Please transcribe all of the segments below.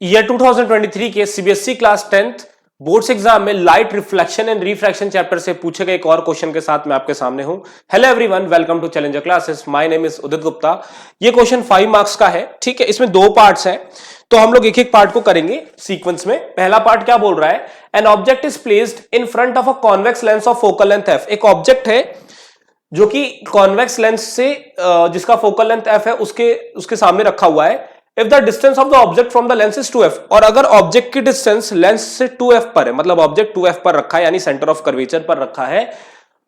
Year 2023 के CBSE class 10th boards exam में light reflection and refraction chapter से पूछे गए एक और क्वेश्चन के साथ मैं आपके सामने हूं। Hello everyone, welcome to challenger classes. My name is Udit Gupta. ये क्वेश्चन 5 मार्क्स का है, ठीक है। इसमें दो पार्ट्स हैं, तो हम लोग एक एक पार्ट को करेंगे सीक्वेंस में। पहला पार्ट क्या बोल रहा है, an object is placed in front of a convex lens of focal length F. एक ऑब्जेक्ट है जो कि कॉन्वेक्स लेंस से जिसका फोकल लेंथ एफ है उसके सामने रखा हुआ है। If the distance of the object from the lens is 2f, और अगर ऑब्जेक्ट की डिस्टेंस लेंस से 2f पर है, मतलब ऑब्जेक्ट 2f पर रखा है यानी सेंटर ऑफ कर्वेचर पर रखा है,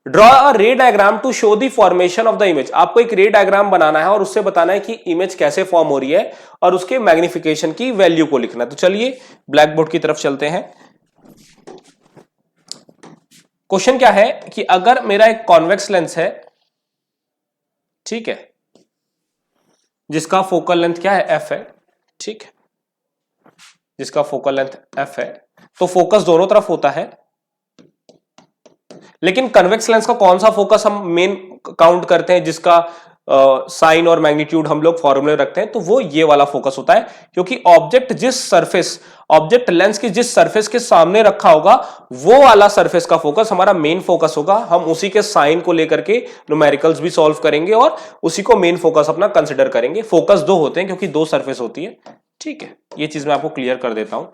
draw a ray diagram to show the formation of the image. आपको एक रे डायग्राम बनाना है और उससे बताना है कि इमेज कैसे फॉर्म हो रही है और उसके मैग्निफिकेशन की वैल्यू को लिखना है। तो चलिए ब्लैक बोर्ड की तरफ चलते हैं। क्वेश्चन क्या है कि अगर मेरा एक कॉन्वेक्स लेंस है, ठीक है, जिसका फोकल लेंथ क्या है, एफ है, ठीक है, जिसका फोकल लेंथ एफ है, तो फोकस दोनों तरफ होता है। लेकिन कन्वेक्स लेंस का कौन सा फोकस हम मेन काउंट करते हैं, जिसका साइन और मैग्नीट्यूड हम लोग फॉर्मूले रखते हैं, तो वो ये वाला फोकस होता है। क्योंकि ऑब्जेक्ट लेंस की जिस सरफेस के सामने रखा होगा वो वाला सरफेस का फोकस हमारा मेन फोकस होगा। हम उसी के साइन को लेकर के न्यूमेरिकल्स भी सॉल्व करेंगे और उसी को मेन फोकस अपना कंसिडर करेंगे। फोकस दो होते हैं क्योंकि दो सरफेस होती है, ठीक है। ये चीज मैं आपको क्लियर कर देता हूं।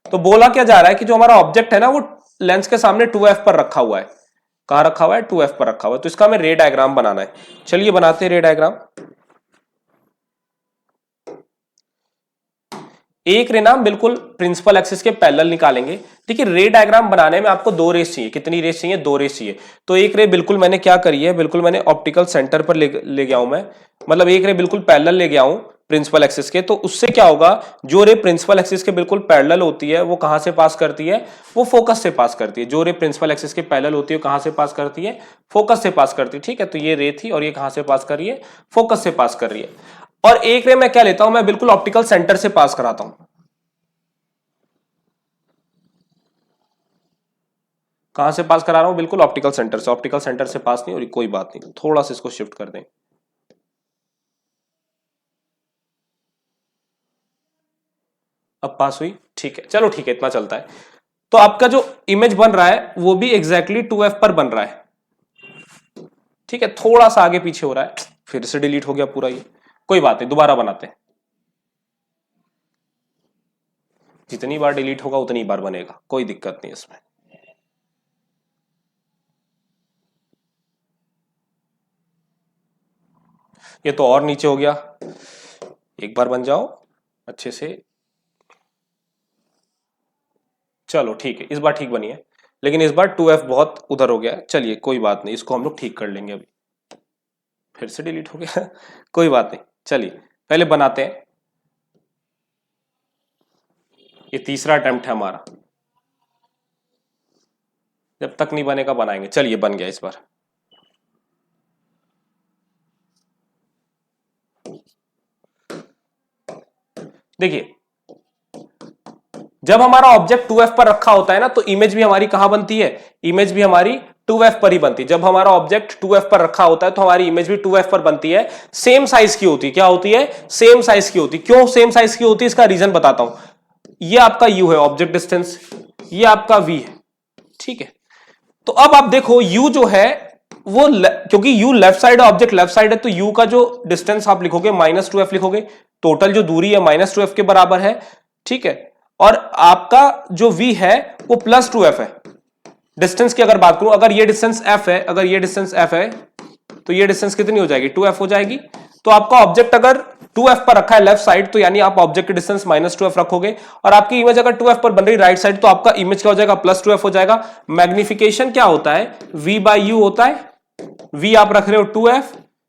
तो बोला क्या जा रहा है कि जो हमारा ऑब्जेक्ट है ना, वो लेंस के सामने 2f पर रखा हुआ है। कहां रखा हुआ है, 2f पर रखा हुआ है। तो इसका हमें रे डायग्राम बनाना है। चलिए बनाते हैं रे डायग्राम। एक रे ना बिल्कुल प्रिंसिपल एक्सिस के पैरेलल निकालेंगे। ठीक है, रे डायग्राम बनाने में आपको दो रेस चाहिए। कितनी रेस चाहिए, दो रेस चाहिए। तो एक रे बिल्कुल मैंने क्या करी है, बिल्कुल मैंने ऑप्टिकल सेंटर पर ले गया हूं मैं, मतलब एक रे बिल्कुल पैरेलल ले गया हूं प्रिंसिपल एक्सिस के। तो उससे क्या होगा, जो रे प्रिंसिपल एक्सिस के बिल्कुल पैरेलल होती है वो कहां से पास करती है, वो फोकस से पास करती है। जो रे प्रिंसिपल एक्सिस के पैरेलल होती है कहां से पास करती है, फोकस से पास करती है, ठीक है। तो ये रे थी और ये कहां से पास कर रही है, फोकस से पास कर रही है। और एक रे मैं क्या लेता हूं, मैं बिल्कुल ऑप्टिकल सेंटर से पास कराता हूं। कहां से पास करा रहा हूं, बिल्कुल ऑप्टिकल सेंटर से। ऑप्टिकल सेंटर से पास नहीं हो रही, कोई बात नहीं, थोड़ा सा इसको शिफ्ट कर दें। अब पास हुई, ठीक है, चलो ठीक है, इतना चलता है। तो आपका जो इमेज बन रहा है वो भी एग्जैक्टली 2f पर बन रहा है, ठीक है। थोड़ा सा आगे पीछे हो रहा है, फिर से डिलीट हो गया पूरा ये, कोई बात नहीं, दोबारा बनाते हैं। जितनी बार डिलीट होगा उतनी बार बनेगा, कोई दिक्कत नहीं इसमें। ये तो और नीचे हो गया, एक बार बन जाओ अच्छे से। चलो ठीक है, इस बार ठीक बनी है, लेकिन इस बार 2f बहुत उधर हो गया। चलिए कोई बात नहीं, इसको हम लोग ठीक कर लेंगे। अभी फिर से डिलीट हो गया कोई बात नहीं, चलिए पहले बनाते हैं। ये तीसरा अटेम्प्ट है हमारा, जब तक नहीं बनेगा बनाएंगे। चलिए बन गया इस बार। देखिए, जब हमारा ऑब्जेक्ट 2f पर रखा होता है ना, तो इमेज भी हमारी कहां बनती है, इमेज भी हमारी 2f पर ही बनती है। जब हमारा ऑब्जेक्ट 2f पर रखा होता है तो हमारी इमेज भी 2f पर बनती है। सेम साइज की होती है। क्या होती है, सेम साइज की होती है। क्यों सेम साइज की होती है, इसका रीजन बताता हूं। ये आपका u है ऑब्जेक्ट डिस्टेंस, ये आपका v है, ठीक है। तो अब आप देखो u जो है वो क्योंकि u लेफ्ट साइड है, ऑब्जेक्ट लेफ्ट साइड है, तो u का जो डिस्टेंस आप लिखोगे -2f लिखोगे। टोटल जो दूरी है -2f के बराबर है, ठीक है। और आपका जो v है वो +2f है। डिस्टेंस की अगर बात करूं, अगर ये डिस्टेंस f है, अगर ये डिस्टेंस f है, तो ये डिस्टेंस कितनी हो जाएगी, 2f हो जाएगी। तो आपका ऑब्जेक्ट अगर 2f पर रखा है लेफ्ट साइड, तो यानी आप ऑब्जेक्ट की डिस्टेंस -2f रखोगे। और आपकी इमेज अगर 2f पर बन रही राइट साइड, तो आपका इमेज क्या हो जाएगा, +2f हो जाएगा। मैग्निफिकेशन क्या होता है, v/u होता है। v आप रख रहे हो 2f,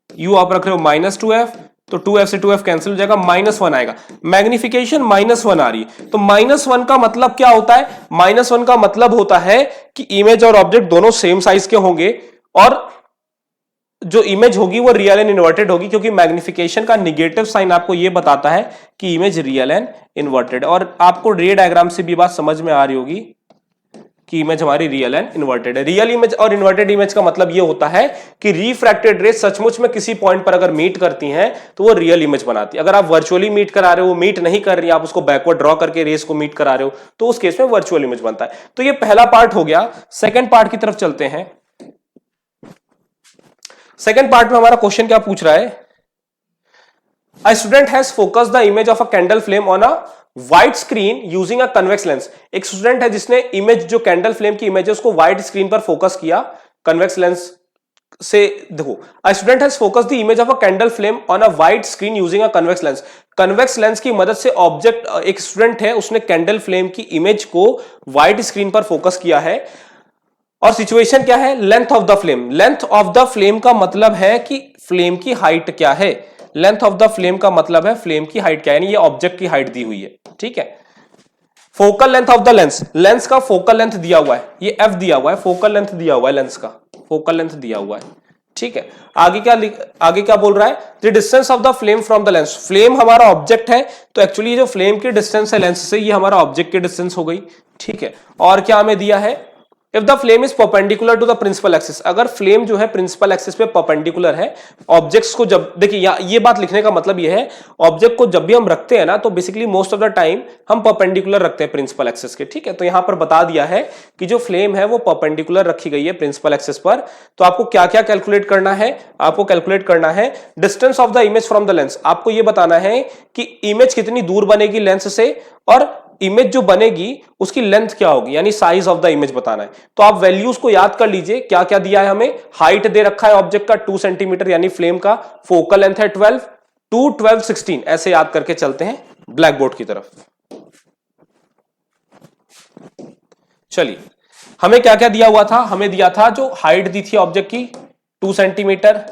u आप रख रहे हो -2f, तो 2f से 2f कैंसिल हो जाएगा, -1 आएगा। मैग्निफिकेशन -1 आ रही है, तो -1 का मतलब क्या होता है, -1 का मतलब होता है कि इमेज और ऑब्जेक्ट दोनों सेम साइज के होंगे और जो इमेज होगी वो रियल एंड इन्वर्टेड होगी, क्योंकि मैग्निफिकेशन का निगेटिव साइन आपको ये बताता है कि इमेज रियल एंड इन्वर्टेड। और आपको रे डायग्राम से भी बात समझ में आ रही होगी। कि इमेज हमारी रियल एंड इन्वर्टेड है। रियल इमेज और इन्वर्टेड इमेज का मतलब ये होता है कि रिफ्रैक्टेड रेस सचमुच में किसी पॉइंट पर अगर मीट करती हैं तो वो रियल इमेज बनाती है। अगर आप वर्चुअली मीट करा रहे हो, मीट नहीं कर रही, आप उसको बैकवर्ड ड्रॉ करके रेस को मीट करा रहे हो, तो उस केस में वर्चुअल इमेज बनता है। तो ये पहला पार्ट हो गया। सेकेंड पार्ट की तरफ चलते हैं। सेकेंड पार्ट में हमारा क्वेश्चन क्या पूछ रहा है? A student has focused the image of a candle flame on a white screen using a convex lens. एक स्टूडेंट है जिसने इमेज, जो कैंडल फ्लेम की इमेज है, उसको व्हाइट स्क्रीन पर फोकस किया कन्वेक्स लेंस से। देखो, a student has focused the image of a candle flame on a white screen using a convex lens. Convex lens की मदद से ऑब्जेक्ट, एक स्टूडेंट है उसने कैंडल फ्लेम की इमेज को व्हाइट स्क्रीन पर फोकस किया है। और सिचुएशन क्या है? Length of the flame. Length of the flame का मतलब है कि फ्लेम की हाइट क्या है। लेंथ ऑफ द फ्लेम का मतलब है फ्लेम की हाइट क्या है, यानी ये ऑब्जेक्ट की हाइट दी हुई है। ठीक है। Focal length of the lens, lens का फोकल लेंथ दिया हुआ है, ये एफ दिया हुआ है, फोकल लेंथ दिया हुआ है, लेंस का फोकल लेंथ दिया हुआ है। ठीक है। आगे क्या बोल रहा है? The distance of the flame from the lens. Flame हमारा ऑब्जेक्ट है, तो एक्चुअली जो फ्लेम की डिस्टेंस है लेंस से, ये हमारा ऑब्जेक्ट की डिस्टेंस हो गई। ठीक है। और क्या हमें दिया है? If the flame is perpendicular to the principal axis. अगर फ्लेम जो है प्रिंसिपल एक्सिस पे परपेंडिकुलर है, ऑब्जेक्ट्स को जब, देखिए ये बात लिखने का मतलब ये है, ऑब्जेक्ट को जब भी हम रखते हैं ना, तो basically most of the time हम परपेंडिकुलर रखते हैं प्रिंसिपल एक्सिस के। ठीक है। तो यहां पर बता दिया है कि जो फ्लेम है वो परपेंडिकुलर रखी गई है प्रिंसिपल एक्सिस पर। तो आपको क्या क्या कैलकुलेट करना है? आपको कैलकुलेट करना है distance of the image from the lens. आपको ये बताना है कि इमेज कितनी दूर बनेगी लेंस से, और इमेज जो बनेगी उसकी लेंथ क्या होगी, यानी साइज ऑफ द इमेज बताना है। तो आप वैल्यूज को याद कर लीजिए। क्या क्या दिया है हमें? हाइट दे रखा है ऑब्जेक्ट का 2 सेंटीमीटर, यानी फ्लेम का फोकल लेंथ है 12, 2, 12, 16, ऐसे याद करके चलते हैं ब्लैक बोर्ड की तरफ। चलिए, हमें क्या क्या दिया हुआ था? हमें दिया था जो हाइट दी थी ऑब्जेक्ट की 2 सेंटीमीटर।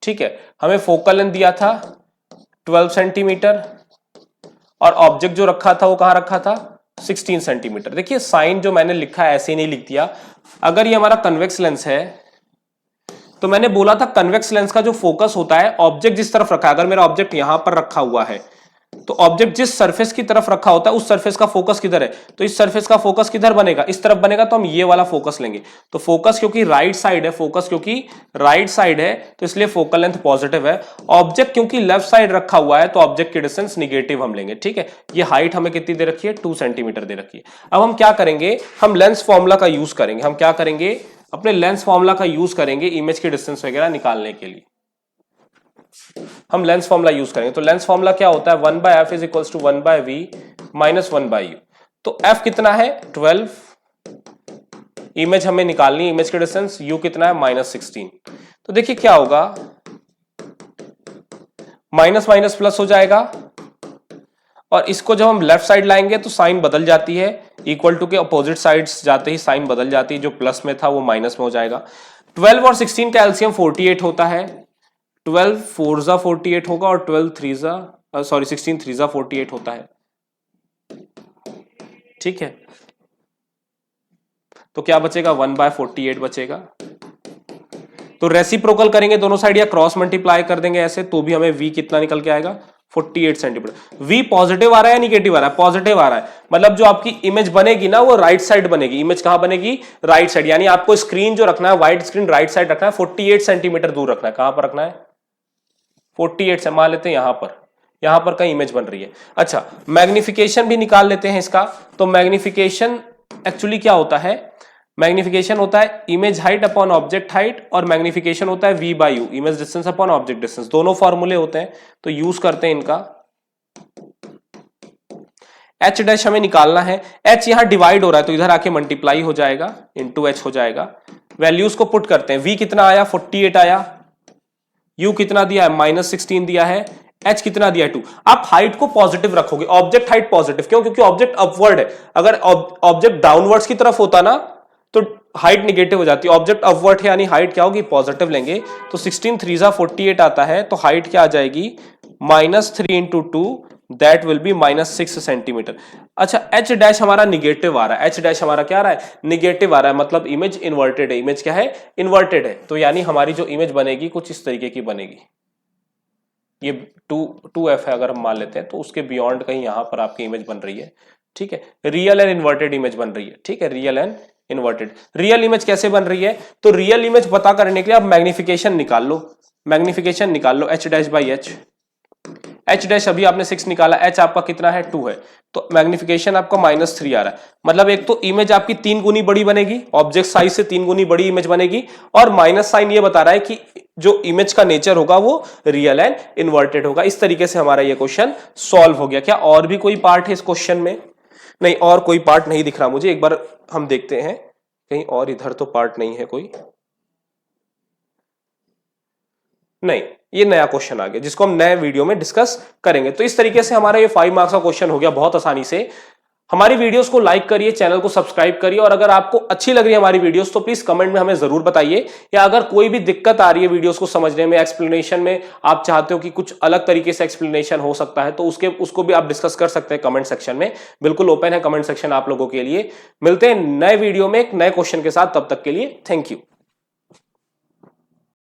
ठीक है। हमें फोकल लेंथ दिया था 12 सेंटीमीटर, और ऑब्जेक्ट जो रखा था वो कहां रखा था? 16 सेंटीमीटर। देखिए, साइन जो मैंने लिखा है ऐसे ही नहीं लिख दिया। अगर ये हमारा कन्वेक्स लेंस है, तो मैंने बोला था कन्वेक्स लेंस का जो फोकस होता है, ऑब्जेक्ट जिस तरफ रखा है, अगर मेरा ऑब्जेक्ट यहां पर रखा हुआ है, तो ऑब्जेक्ट जिस सरफेस की तरफ रखा होता है उस सरफेस का फोकस किधर है? तो इस सरफेस का फोकस किधर बनेगा? इस तरफ बनेगा, तो हम ये वाला फोकस लेंगे। तो फोकस क्योंकि राइट साइड है, फोकस क्योंकि राइट साइड है, तो इसलिए फोकल लेंथ पॉजिटिव है। ऑब्जेक्ट क्योंकि लेफ्ट साइड रखा हुआ है, तो ऑब्जेक्ट की डिस्टेंस निगेटिव हम लेंगे। ठीक है। ये हाइट हमें कितनी दे रखी है? 2 सेंटीमीटर दे रखी है। अब हम क्या करेंगे? हम लेंस फॉर्मूला का यूज करेंगे। हम क्या करेंगे? अपने लेंस फॉर्मूला का यूज करेंगे इमेज की डिस्टेंस वगैरह निकालने के लिए। हम लेंस फॉर्मूला यूज करेंगे। तो लेंस फॉर्मूला क्या होता है? 1/f is equals to 1/v minus 1/u। तो f कितना है? 12। इमेज हमें निकालनी है, इमेज की डिस्टेंस, u कितना है? -16। तो देखिए क्या होगा, माइनस माइनस प्लस हो जाएगा, और इसको जब हम लेफ्ट साइड लाएंगे तो साइन बदल जाती है, इक्वल टू के अपोजिट साइड्स जाते ही साइन बदल जाती है, जो प्लस में था वो माइनस में हो जाएगा। 12 और 16 का एलसीएम 48 होता है। 12 4 48 होगा, और 16 3 48 होता है। ठीक है। तो क्या बचेगा? 1/48 बचेगा। तो रेसिप्रोकल करेंगे दोनों साइड, या क्रॉस मल्टीप्लाई कर देंगे ऐसे, तो भी हमें v कितना निकल के आएगा? 48 सेंटीमीटर। v पॉजिटिव आ रहा है या निगेटिव आ रहा है? पॉजिटिव आ रहा है। मतलब जो आपकी इमेज बनेगी ना, वो राइट साइड बनेगी। इमेज कहां बनेगी? Right side. यानी आपको स्क्रीन जो रखना है, व्हाइट स्क्रीन राइट साइड रखना है, 48 सेंटीमीटर दूर रखना है। कहां पर रखना है? 48 से मान लेते हैं यहां पर कहीं इमेज बन रही है। अच्छा, मैग्निफिकेशन भी निकाल लेते हैं इसका। तो मैग्निफिकेशन एक्चुअली क्या होता है? मैग्निफिकेशन होता है image height upon object height, और मैग्निफिकेशन होता है v/u, image distance upon object distance. दोनों फॉर्मूले होते हैं, तो यूज करते हैं इनका। h डैश हमें निकालना है। h यहां डिवाइड हो रहा है, तो इधर आके मल्टीप्लाई हो जाएगा, इंटू h हो जाएगा। वैल्यूज को पुट करते हैं। v कितना आया? 48 आया। u कितना दिया है? -16 दिया है। h कितना दिया है? 2। आप हाइट को पॉजिटिव रखोगे, ऑब्जेक्ट हाइट पॉजिटिव। क्यों? क्योंकि ऑब्जेक्ट अपवर्ड है। अगर ऑब्जेक्ट डाउनवर्ड्स की तरफ होता ना, तो हाइट निगेटिव हो जाती है। ऑब्जेक्ट अपवर्ड है, यानी हाइट क्या होगी? पॉजिटिव लेंगे। तो 16 3 48 आता है, तो हाइट क्या आ जाएगी? -3 into 2, that will be -6 centimetre. अच्छा, h डैश हमारा निगेटिव आ रहा है। h डैश हमारा क्या आ रहा है? निगेटिव आ रहा है, मतलब इमेज इन्वर्टेड है। इमेज क्या है? इन्वर्टेड है। तो यानी हमारी जो इमेज बनेगी कुछ इस तरीके की बनेगी। ये 2f है अगर हम मान लेते हैं, तो उसके बियॉन्ड कहीं यहां पर आपकी इमेज बन रही है। ठीक है, रियल एंड इन्वर्टेड इमेज बन रही है। ठीक है, real and inverted. Real image कैसे बन रही है, तो रियल इमेज पता करने के लिए आप मैग्निफिकेशन निकाल लो, मैग्निफिकेशन निकाल लो, h dash by h, h dash अभी आपने 6 निकाला, h आपका कितना है 2 है, तो मैग्निफिकेशन आपका -3 आ रहा है। मतलब एक तो इमेज आपकी 3 गुनी बड़ी बनेगी, ऑब्जेक्ट साइज से 3 गुनी बड़ी इमेज बनेगी, और माइनस साइन ये बता रहा है कि जो इमेज का नेचर होगा वो रियल एंड इन्वर्टेड होगा। इस तरीके से हमारा ये क्वेश्चन सॉल्व हो गया। क्या और भी कोई पार्ट है इस क्वेश्चन में? नहीं, और कोई पार्ट नहीं दिख रहा मुझे, एक बार हम देखते हैं कहीं और, इधर तो पार्ट नहीं है कोई, नहीं, ये नया क्वेश्चन आ गया जिसको हम नए वीडियो में डिस्कस करेंगे। तो इस तरीके से हमारा ये 5 मार्क्स का क्वेश्चन हो गया बहुत आसानी से। हमारी वीडियोस को लाइक करिए, चैनल को सब्सक्राइब करिए, और अगर आपको अच्छी लग रही है हमारी वीडियोस तो प्लीज कमेंट में हमें जरूर बताइए, या अगर कोई भी दिक्कत आ रही है वीडियोस को समझने में, एक्सप्लेनेशन में, आप चाहते हो कि कुछ अलग तरीके से एक्सप्लेनेशन हो सकता है, तो उसको भी आप डिस्कस कर सकते हैं कमेंट सेक्शन में। बिल्कुल ओपन है कमेंट सेक्शन आप लोगों के लिए। मिलते हैं नए वीडियो में एक नए क्वेश्चन के साथ, तब तक के लिए थैंक यू।